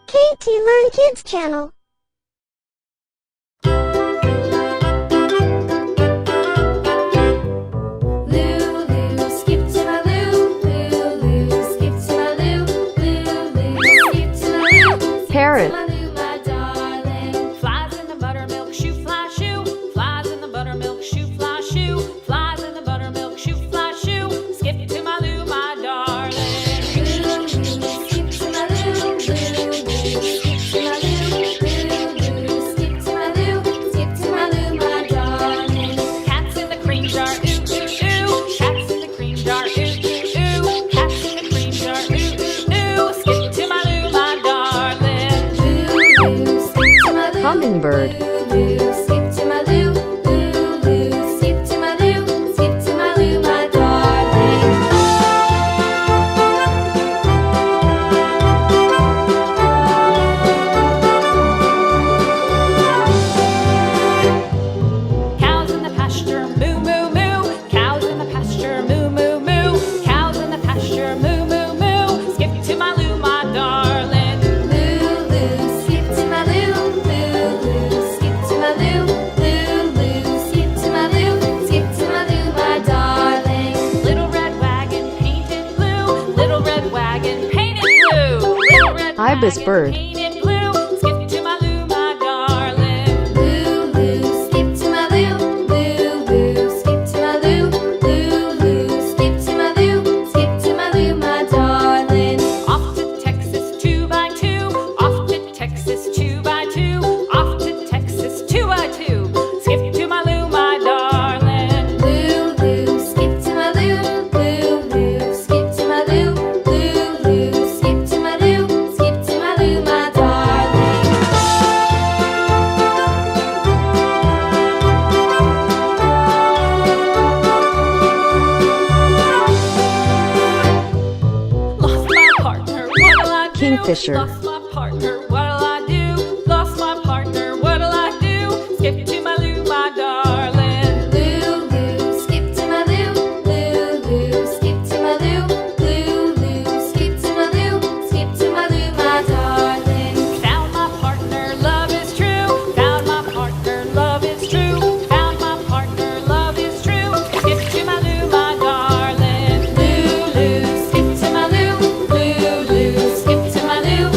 Katie Learn Kids channel. Parrot. Flies in the buttermilk shoe, fly shoe. Flies in the buttermilk shoe, fly shoe. Flies in the buttermilk shoe, fly shoe. Skip to my loo, my darling. Loo, skip to my loo, skip to my loo, skip to my loo, my darling. Cats in the cream jar, ooh ooh ooh. Cats in the cream jar, ooh ooh ooh. Cats in the cream jar, ooh ooh ooh. Skip to my loo, my darling. Hummingbird. Skip to my loo, skip to my loo, skip to my loo, my darling. Cows in the pasture, moo moo moo. Cows in the pasture, moo moo moo. Cows in the pasture, moo moo moo. Skip to my loo, my darling. Loo, skip to my loo, skip to my loo, skip to my loo, skip to my loo, my darling. Little red wagon painted blue, little red wagon painted blue, little red Ibis wagon bird. painted blue. Skip to my loo, my darling. Loo, skip to my loo, skip to my loo, skip to my loo, skip to my loo, my darling. Off to Texas 2x2, off to Texas 2x2, off to Texas 2x2. Skip to my loo, my darling. Loo, skip to my loo, skip to my loo, skip to my loo, skip to my loo, my darling. Lost my partner, what'll I do? Kingfisher. Lost my partner, what'll I do? Lost my partner, what'll I do? Skip to my loo, my darling. Loo, skip to my loo, skip to my loo, skip to my loo, skip to my loo, my darling. Found my partner, love is true. Found my partner, love is true. Found my partner, love is true. Skip to my loo, my darling. Loo, skip to my loo, skip to my loo,